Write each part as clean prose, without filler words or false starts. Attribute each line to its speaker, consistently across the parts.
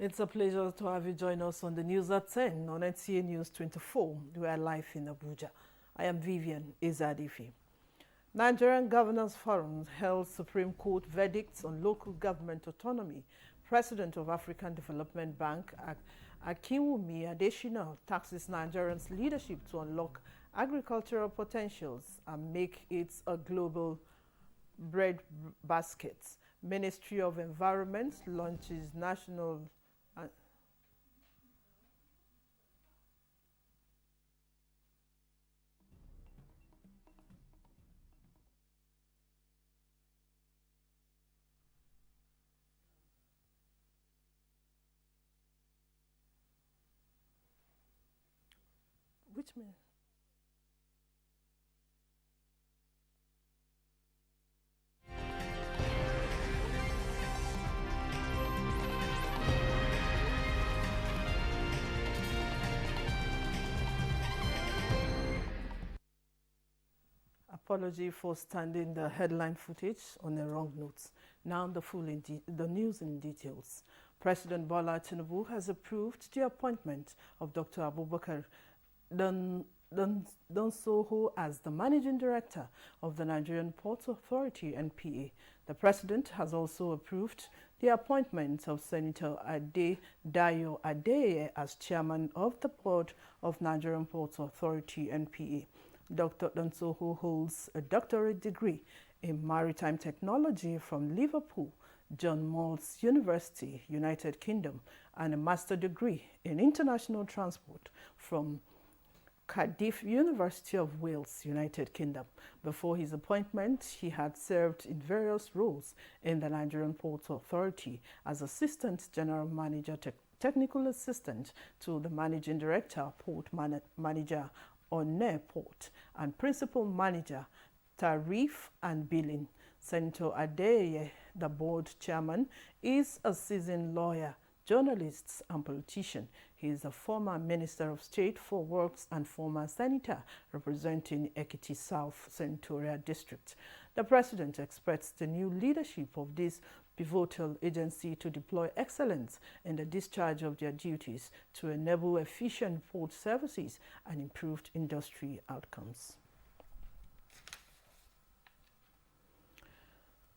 Speaker 1: It's a pleasure to have you join us on the news at 10 on NTA News 24. We are live in Abuja. I am Vivian Izadifi. Nigerian Governors Forum held Supreme Court verdicts on local government autonomy. President of African Development Bank, Akinwumi Adesina, taxes Nigerians' leadership to unlock agricultural potentials and make it a global breadbasket. Ministry of Environment launches national which means apology for standing the headline footage on the wrong notes. Now the news in details. President Bola Tinubu has approved the appointment of Dr. Abubakar Dansoho as the Managing Director of the Nigerian Ports Authority (NPA). The President has also approved the appointment of Senator Adedayo Adeye as Chairman of the Board of Nigerian Ports Authority (NPA). Dr. Dansoho holds a doctorate degree in maritime technology from Liverpool, John Moores University, United Kingdom, and a master degree in international transport from Cardiff University of Wales, United Kingdom. Before his appointment, he had served in various roles in the Nigerian Ports Authority as Assistant General Manager, Technical Assistant to the Managing Director, Port Manager on Port, and Principal Manager, Tariff and Billing. Senator Adeye, the board chairman, is a seasoned lawyer, journalist, and politician. He is a former Minister of State for Works and former senator representing Ekiti South Senatorial District. The President expects the new leadership of this pivotal agency to deploy excellence in the discharge of their duties to enable efficient port services and improved industry outcomes.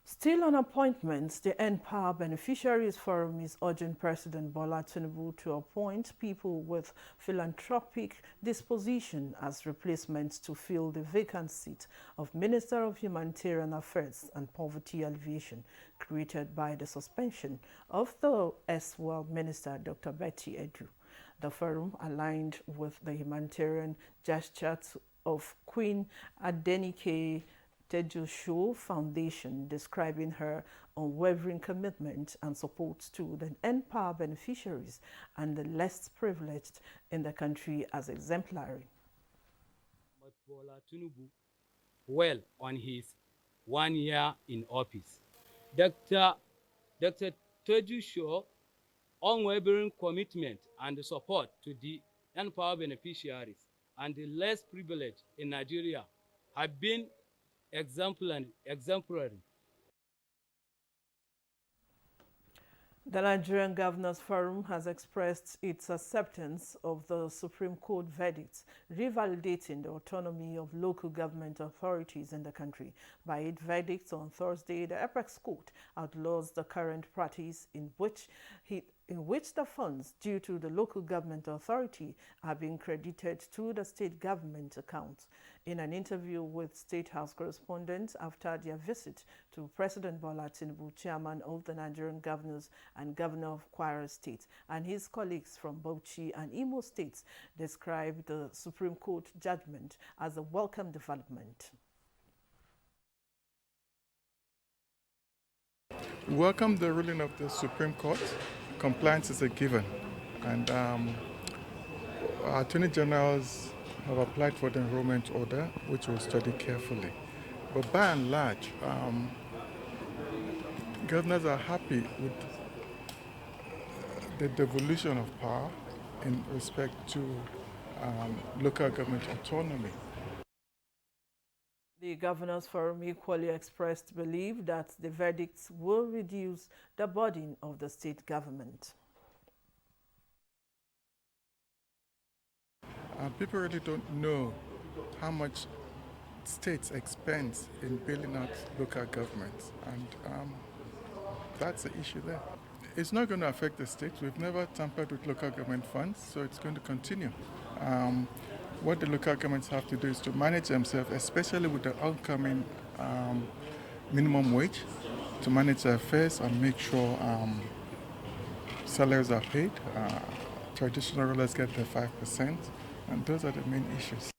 Speaker 1: Still on appointments, the NPower Beneficiaries Forum is urging President Bola Tinubu to appoint people with philanthropic disposition as replacements to fill the vacant seat of Minister of Humanitarian Affairs and Poverty Alleviation, created by the suspension of the erstwhile Minister Dr. Betty Edu. The forum, aligned with the humanitarian gestures of Queen Adenike Tejuso Foundation, describing her unwavering commitment and support to the NPower beneficiaries and the less privileged in the country as exemplary.
Speaker 2: Bola Tinubu well on his 1 year in office. Dr. Tejuso unwavering commitment and support to the NPower beneficiaries and the less privileged in Nigeria have been exemplary.
Speaker 1: The Nigerian Governors Forum has expressed its acceptance of the Supreme Court verdicts revalidating the autonomy of local government authorities in the country. By its verdicts on Thursday, the Apex Court outlaws the current practice in which the funds due to the local government authority are being credited to the state government accounts. In an interview with State House correspondents after their visit to President Bola Tinubu, chairman of the Nigerian Governors and Governor of Kwara State, and his colleagues from Bauchi and Imo states described the Supreme Court judgment as a welcome development.
Speaker 3: We welcome the ruling of the Supreme Court. Compliance is a given, and our Attorney Generals have applied for the enrollment order, which we'll study carefully. But by and large, governors are happy with the devolution of power in respect to local government autonomy.
Speaker 1: The Governors Forum equally expressed belief that the verdicts will reduce the burden of the state government.
Speaker 3: People really don't know how much states expend in bailing out local governments, and that's the issue there. It's not going to affect the states. We've never tampered with local government funds, so it's going to continue. What the local governments have to do is to manage themselves, especially with the upcoming minimum wage, to manage their affairs and make sure salaries are paid. Traditional rulers get their 5%, and those are the main issues.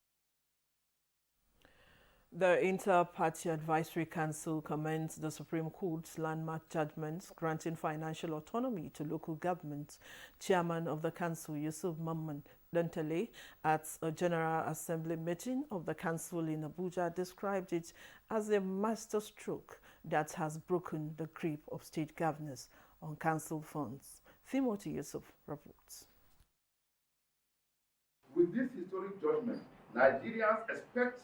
Speaker 1: The Inter-Party Advisory Council commends the Supreme Court's landmark judgments granting financial autonomy to local governments. Chairman of the Council, Yusuf Mamman Dantale, at a General Assembly meeting of the Council in Abuja, described it as a masterstroke that has broken the grip of state governors on council funds. Timothy Yusuf reports.
Speaker 4: With this historic judgment, Nigerians expect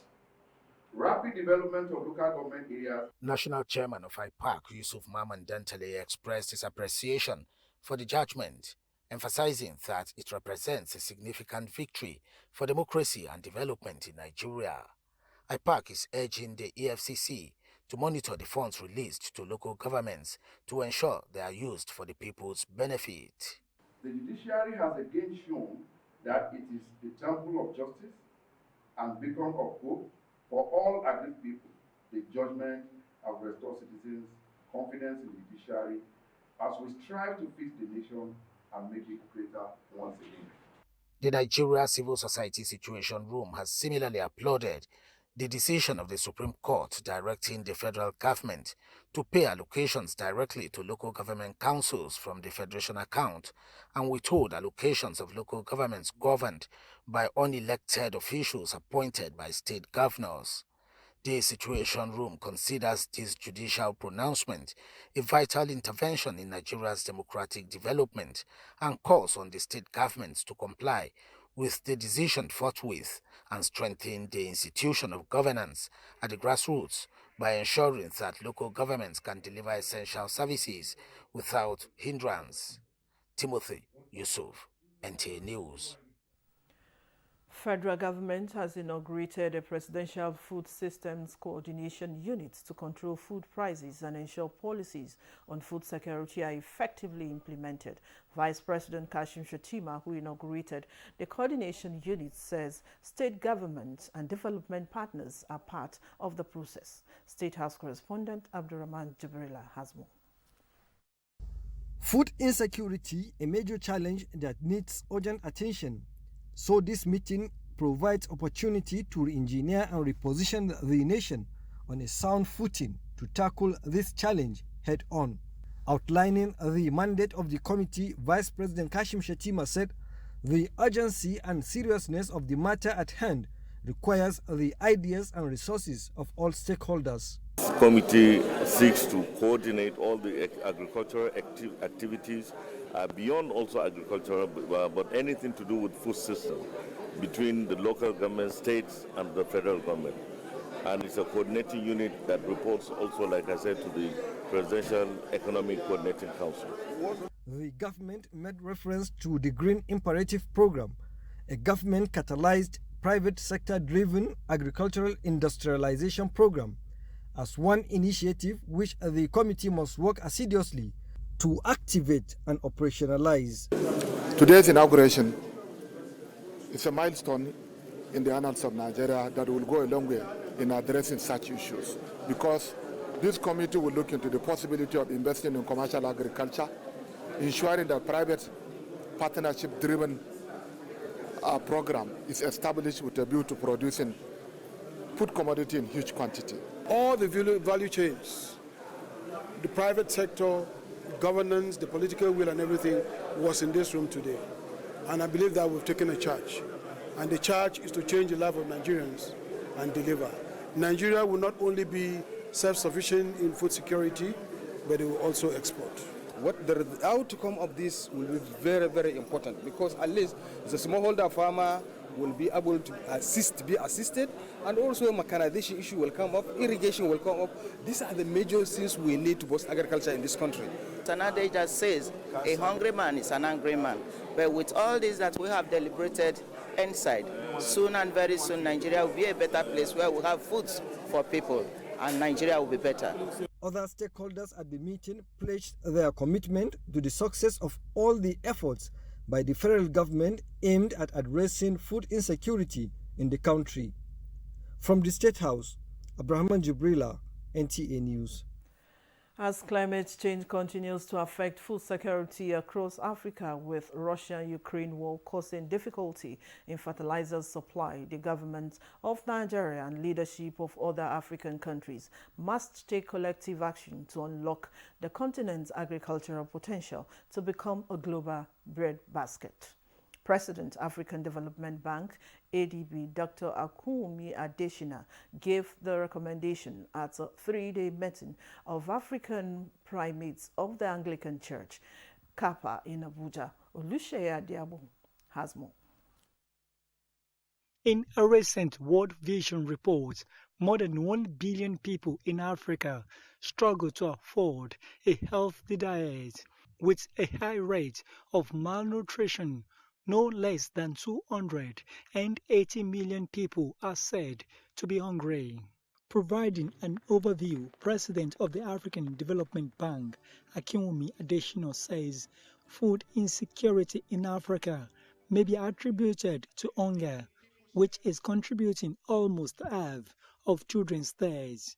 Speaker 4: rapid development of local government areas.
Speaker 5: National Chairman of IPAC, Yusuf Mamman Dantale, expressed his appreciation for the judgment, emphasizing that it represents a significant victory for democracy and development in Nigeria. IPAC is urging the EFCC to monitor the funds released to local governments to ensure they are used for the people's benefit.
Speaker 4: The judiciary has again shown that it is the temple of justice and beacon of hope for all aggrieved people. The judgment has restored citizens' confidence in the judiciary as we strive to fix the nation and make it greater once again.
Speaker 5: The Nigeria Civil Society Situation Room has similarly applauded the decision of the Supreme Court directing the federal government to pay allocations directly to local government councils from the Federation account and withhold allocations of local governments governed by unelected officials appointed by state governors. The Situation Room considers this judicial pronouncement a vital intervention in Nigeria's democratic development and calls on the state governments to comply with the decision forthwith and strengthen the institution of governance at the grassroots by ensuring that local governments can deliver essential services without hindrance. Timothy Yusuf, NTA News.
Speaker 1: Federal government has inaugurated a presidential food systems coordination unit to control food prices and ensure policies on food security are effectively implemented. Vice President Kashim Shettima, who inaugurated the coordination unit, says state governments and development partners are part of the process. State House correspondent Abdurrahman Jibrila has more.
Speaker 6: Food insecurity, a major challenge that needs urgent attention. So this meeting provides opportunity to re-engineer and reposition the nation on a sound footing to tackle this challenge head-on. Outlining the mandate of the committee, Vice President Kashim Shettima said the urgency and seriousness of the matter at hand requires the ideas and resources of all stakeholders.
Speaker 7: This committee seeks to coordinate all the agricultural activities beyond also agriculture, but anything to do with food system between the local government, states, and the federal government. And it's a coordinating unit that reports also, like I said, to the Presidential Economic Coordinating Council.
Speaker 6: The government made reference to the Green Imperative Program, a government-catalyzed, private sector-driven agricultural industrialization program, as one initiative which the committee must work assiduously to activate and operationalize.
Speaker 8: Today's inauguration is a milestone in the annals of Nigeria that will go a long way in addressing such issues, because this committee will look into the possibility of investing in commercial agriculture, ensuring that private partnership-driven program is established with a view to producing food commodity in huge quantity.
Speaker 9: All the value chains, the private sector, governance, the political will and everything was in this room today. And I believe that we've taken a charge. And the charge is to change the life of Nigerians and deliver. Nigeria will not only be self-sufficient in food security, but it will also export.
Speaker 10: What the outcome of this will be very, very important, because at least the smallholder farmer will be able to be assisted, and also mechanization issue will come up, irrigation will come up. These are the major things we need to boost agriculture in this country.
Speaker 11: Sanade just says a hungry man is an angry man. But with all this that we have deliberated inside, soon and very soon Nigeria will be a better place where we have food for people and Nigeria will be better.
Speaker 6: Other stakeholders at the meeting pledged their commitment to the success of all the efforts by the federal government aimed at addressing food insecurity in the country. From the State House, Abraham Jibrila, NTA News.
Speaker 1: As climate change continues to affect food security across Africa, with Russia-Ukraine war causing difficulty in fertilizer supply, the government of Nigeria and leadership of other African countries must take collective action to unlock the continent's agricultural potential to become a global breadbasket. President, African Development Bank, ADB, Dr. Akinwumi Adesina, gave the recommendation at a 3-day meeting of African primates of the Anglican Church, Kappa, in Abuja. Oluseyi Adiabo has more.
Speaker 12: In a recent World Vision report, more than 1 billion people in Africa struggle to afford a healthy diet, with a high rate of malnutrition. No less than 280 million people are said to be hungry. Providing an overview, President of the African Development Bank, Akinwumi Adesina, says food insecurity in Africa may be attributed to hunger, which is contributing almost half of children's deaths.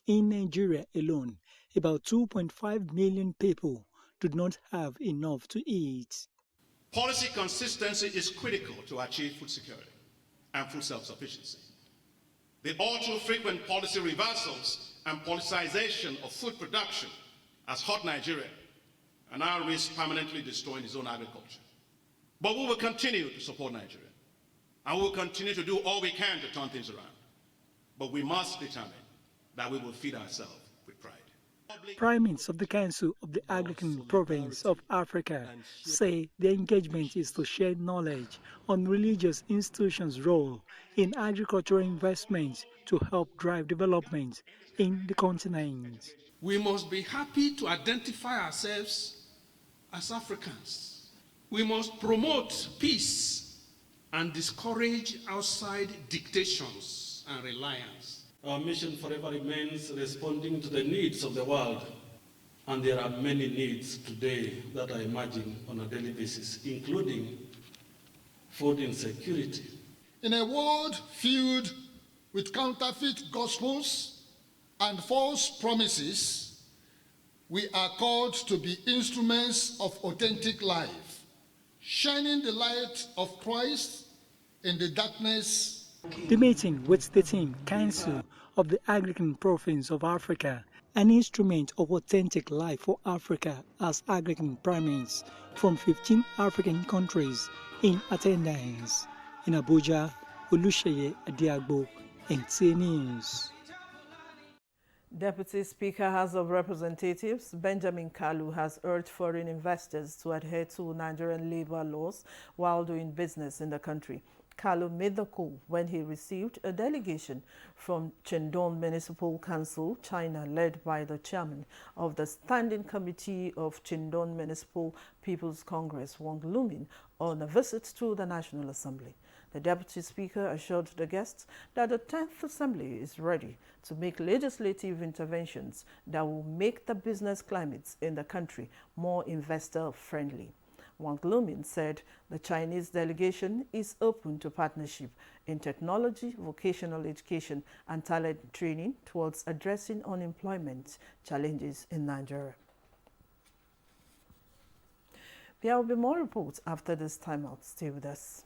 Speaker 12: In Nigeria alone, about 2.5 million people do not have enough to eat.
Speaker 13: Policy consistency is critical to achieve food security and food self-sufficiency. The all too frequent policy reversals and politicization of food production has hurt Nigeria and now risks permanently destroying its own agriculture. But we will continue to support Nigeria, and we will continue to do all we can to turn things around. But we must determine that we will feed ourselves with pride.
Speaker 12: Primates of the Council of the Anglican Province of Africa say their engagement is to share knowledge on religious institutions' role in agricultural investments to help drive development in the continent.
Speaker 14: We must be happy to identify ourselves as Africans. We must promote peace and discourage outside dictations and reliance.
Speaker 15: Our mission forever remains responding to the needs of the world, and there are many needs today that are emerging on a daily basis, including food insecurity.
Speaker 16: In a world filled with counterfeit gospels and false promises, we are called to be instruments of authentic life, shining the light of Christ in the darkness.
Speaker 12: The meeting with the team Council of the Anglican Province of Africa, an instrument of authentic life for Africa as Anglican primates from 15 African countries in attendance. In Abuja, Oluseyi Adiabo, NTA News.
Speaker 1: Deputy Speaker House of Representatives Benjamin Kalu has urged foreign investors to adhere to Nigerian labor laws while doing business in the country. Kalu made the call when he received a delegation from Chendon Municipal Council, China, led by the chairman of the Standing Committee of Chendon Municipal People's Congress, Wang Lumin, on a visit to the National Assembly. The Deputy Speaker assured the guests that the 10th Assembly is ready to make legislative interventions that will make the business climates in the country more investor-friendly. Wang Lumin said the Chinese delegation is open to partnership in technology, vocational education, and talent training towards addressing unemployment challenges in Nigeria. There will be more reports after this timeout. Stay with us.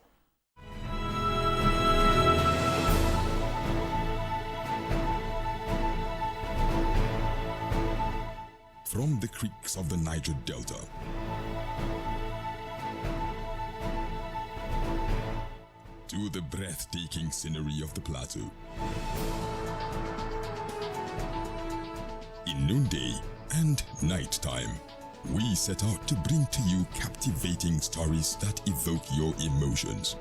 Speaker 17: From the creeks of the Niger Delta to the breathtaking scenery of the plateau, in noonday and nighttime, we set out to bring to you captivating stories that evoke your emotions.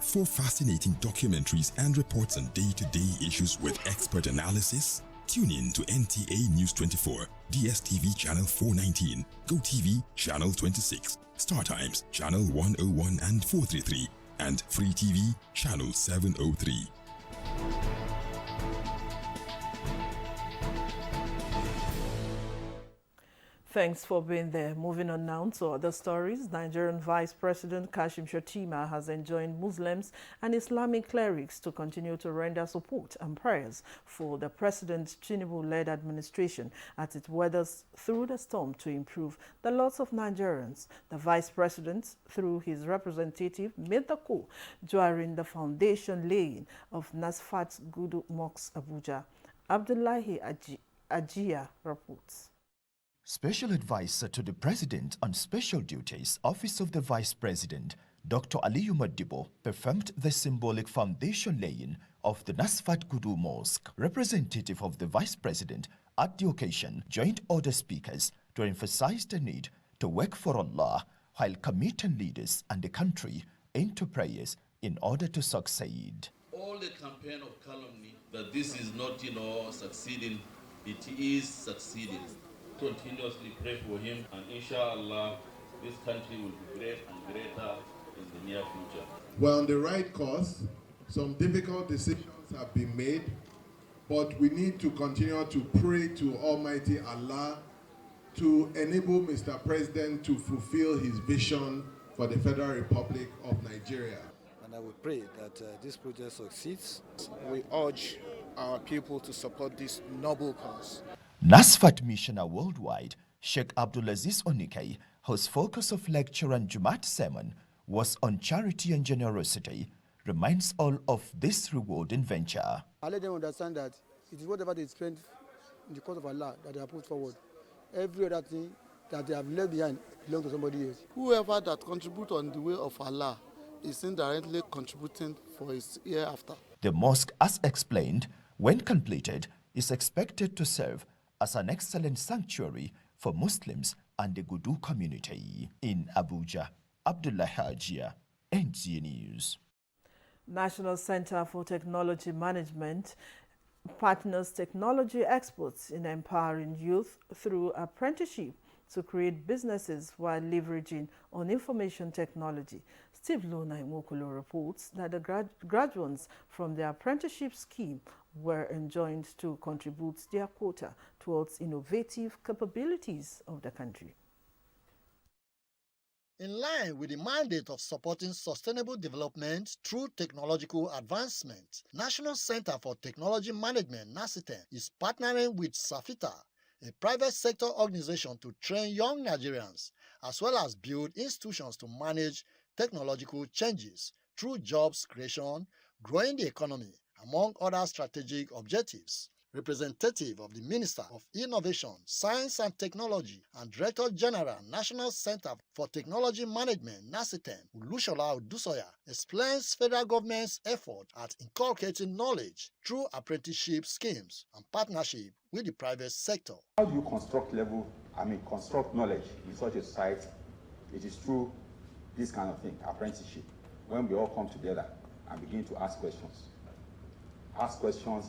Speaker 17: For fascinating documentaries and reports on day-to-day issues with expert analysis, tune in to NTA News 24, DSTV Channel 419, GoTV Channel 26, StarTimes Channel 101 and 433, and Free TV channel 703.
Speaker 1: Thanks for being there. Moving on now to other stories. Nigerian Vice President Kashim Shettima has enjoined Muslims and Islamic clerics to continue to render support and prayers for the President Tinubu-led administration as it weathers through the storm to improve the lots of Nigerians. The Vice President, through his representative, made the call during the foundation laying of Nasfat Gudu Mosque, Abuja. Abdullahi Ajia reports.
Speaker 18: Special Advisor to the President on Special Duties, Office of the Vice President, Dr. Aliyu Modibo, performed the symbolic foundation laying of the Nasfat Gudu Mosque. Representative of the Vice President at the occasion joined other speakers to emphasize the need to work for Allah while committing leaders and the country into prayers in order to succeed.
Speaker 19: All the campaign of calumny that this is not, succeeding, it is succeeding. Continuously pray for him, and inshallah this country will be great and greater in the near future.
Speaker 20: We're on the right course. Some difficult decisions have been made, but we need to continue to pray to Almighty Allah to enable Mr. President to fulfill his vision for the Federal Republic of Nigeria.
Speaker 21: And I would pray that this project succeeds. We urge our people to support this noble cause.
Speaker 18: Nasfat Missioner Worldwide, Sheikh Abdulaziz Onike, whose focus of lecture and Jumat sermon was on charity and generosity, reminds all of this rewarding venture.
Speaker 22: I let them understand that it is whatever they spend in the cause of Allah that they have put forward. Every other thing that they have left behind belongs to somebody else.
Speaker 23: Whoever that contributes on the way of Allah is indirectly contributing for his hereafter.
Speaker 18: The mosque, as explained, when completed, is expected to serve as an excellent sanctuary for Muslims and the Gudu community. In Abuja, Abdullah Hajia, NTA News.
Speaker 1: National Center for Technology Management partners technology experts in empowering youth through apprenticeship to create businesses while leveraging on information technology. Steve Luna Imokolo reports that the graduates from the apprenticeship scheme were enjoined to contribute their quota towards innovative capabilities of the country.
Speaker 24: In line with the mandate of supporting sustainable development through technological advancement, National Center for Technology Management (NACITEM) is partnering with SAFITA, a private sector organization, to train young Nigerians as well as build institutions to manage technological changes through jobs creation, growing the economy, among other strategic objectives. Representative of the Minister of Innovation, Science and Technology and Director General, National Center for Technology Management (NACITEM), Olusola Odusoya, explains federal government's effort at inculcating knowledge through apprenticeship schemes and partnership with the private sector.
Speaker 25: How do you construct knowledge in such a society? It is through this kind of thing, apprenticeship, when we all come together and begin to ask questions,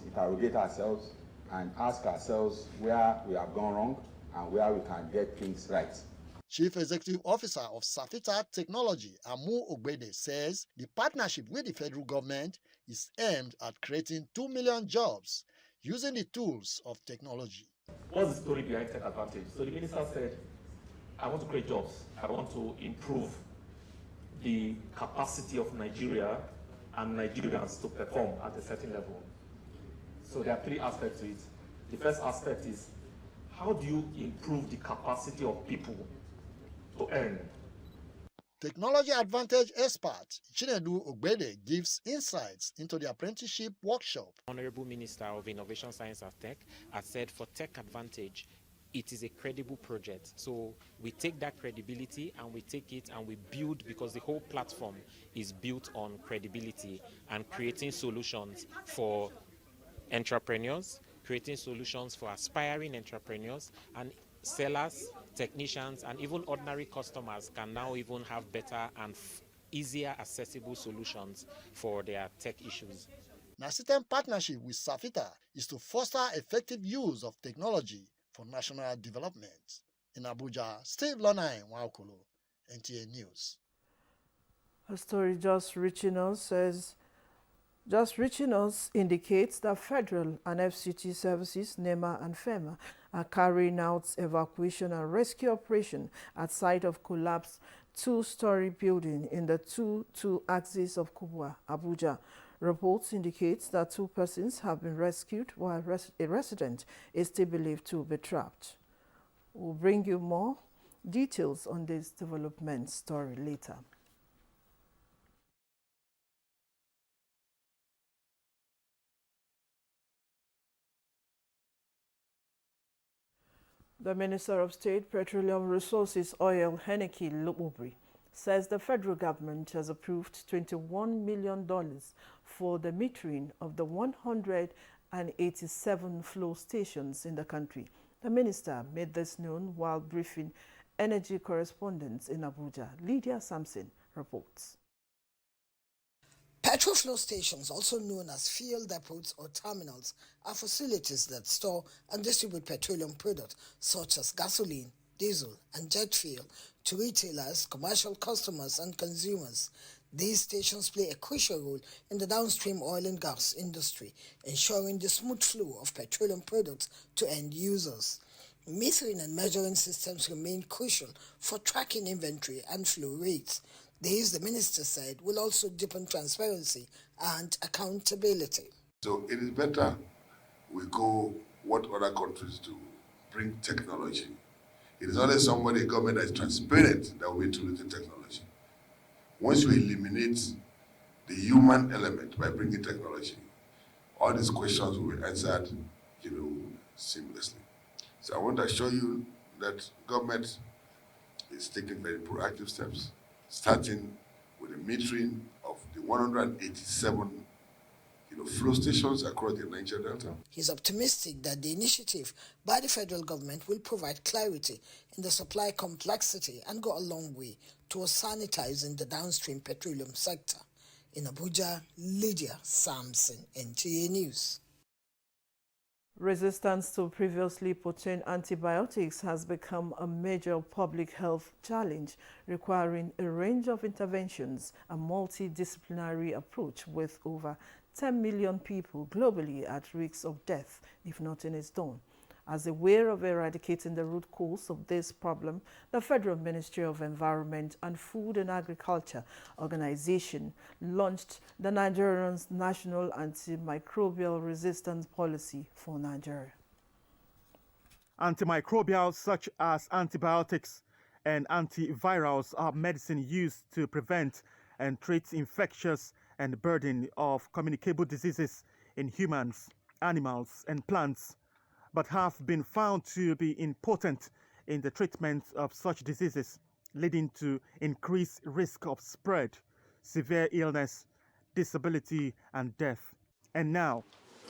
Speaker 25: interrogate ourselves, and ask ourselves where we have gone wrong and where we can get things right.
Speaker 24: Chief Executive Officer of Safita Technology, Amu Ogbede, says the partnership with the federal government is aimed at creating 2 million jobs using the tools of technology.
Speaker 26: What's the story behind Tech Advantage? So the minister said, I want to create jobs. I want to improve the capacity of Nigeria and Nigerians to perform at a certain level. So there are 3 aspects to it. The first aspect is, how do you improve the capacity of people to earn?
Speaker 24: Technology Advantage expert Chinedu Ogbede gives insights into the apprenticeship workshop.
Speaker 27: Honorable Minister of Innovation, Science and Tech has said for Tech Advantage, it is a credible project. So we take that credibility and we take it and we build, because the whole platform is built on credibility and creating solutions for entrepreneurs, creating solutions for aspiring entrepreneurs, and sellers, technicians, and even ordinary customers can now even have better and easier accessible solutions for their tech issues.
Speaker 24: NACITEM partnership with Safita is to foster effective use of technology for national development. In Abuja, Steve Lonai Nwaokolo, NTA News.
Speaker 1: A story just reaching us indicates that federal and FCT services, NEMA and FEMA, are carrying out evacuation and rescue operation at site of collapsed two-story building in the 2 axis of Kubwa, Abuja. Reports indicate that 2 persons have been rescued while a resident is still believed to be trapped. We'll bring you more details on this development story later. The Minister of State, Petroleum Resources, Oil, Henneke Lububri, says the federal government has approved $21 million for the metering of the 187 flow stations in the country. The minister made this known while briefing energy correspondents in Abuja. Lydia Sampson reports.
Speaker 2: Petrol flow stations, also known as fuel depots or terminals, are facilities that store and distribute petroleum products such as gasoline, diesel, and jet fuel to retailers, commercial customers, and consumers. These stations play a crucial role in the downstream oil and gas industry, ensuring the smooth flow of petroleum products to end users. Metering and measuring systems remain crucial for tracking inventory and flow rates. These, the minister said, will also deepen transparency and accountability.
Speaker 3: So it is better we go what other countries do, bring technology. It is only somebody, a government that is transparent, that will introduce the technology. Once you eliminate the human element by bringing technology, all these questions will be answered, seamlessly. So I want to assure you that government is taking very proactive steps, starting with the metering of the 187 flow stations across the Niger Delta.
Speaker 2: He's optimistic that the initiative by the federal government will provide clarity in the supply complexity and go a long way towards sanitizing the downstream petroleum sector. In Abuja, Lydia Sampson, NTA News.
Speaker 1: Resistance to previously potent antibiotics has become a major public health challenge, requiring a range of interventions, a multidisciplinary approach with over 10 million people globally at risk of death if nothing is done. As a way of eradicating the root cause of this problem, the Federal Ministry of Environment and Food and Agriculture Organization launched the Nigerian National Antimicrobial Resistance Policy for Nigeria.
Speaker 4: Antimicrobials such as antibiotics and antivirals are medicine used to prevent and treat infectious and burden of communicable diseases in humans, animals, and plants, but have been found to be impotent in the treatment of such diseases, leading to increased risk of spread, severe illness, disability, and death. And now,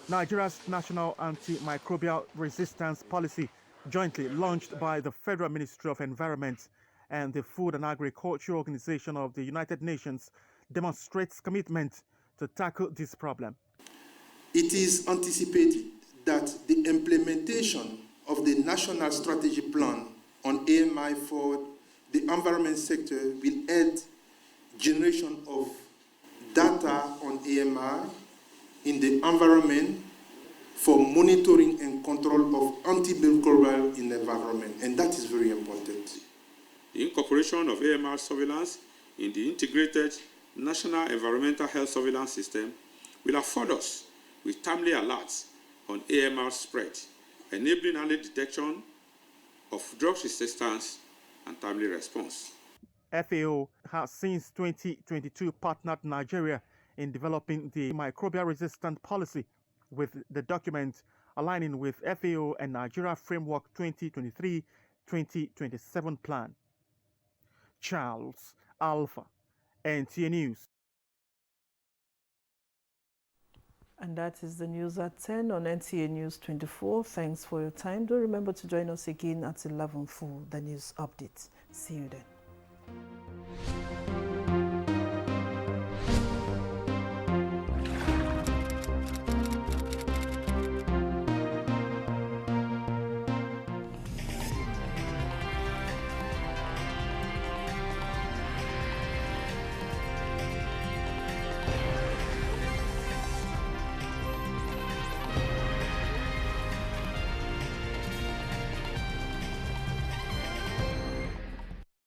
Speaker 4: Nigeria's National Antimicrobial Resistance Policy, jointly launched by the Federal Ministry of Environment and the Food and Agriculture Organization of the United Nations, demonstrates commitment to tackle this problem.
Speaker 5: It is anticipated that the implementation of the National Strategy Plan on AMI for the environment sector will add generation of data on AMI in the environment for monitoring and control of antimicrobial in the environment, and that is very important.
Speaker 7: The incorporation of AMR surveillance in the integrated National Environmental Health Surveillance System will afford us with timely alerts on AMR spread, enabling early detection of drug resistance and timely response.
Speaker 4: FAO has since 2022 partnered Nigeria in developing the microbial resistant policy, with the document aligning with FAO and Nigeria Framework 2023-2027 plan. Charles Alpha, NTA News.
Speaker 1: And that is the news at 10 on NTA News 24. Thanks for your time. Do remember to join us again at 11 for the news updates. See you then.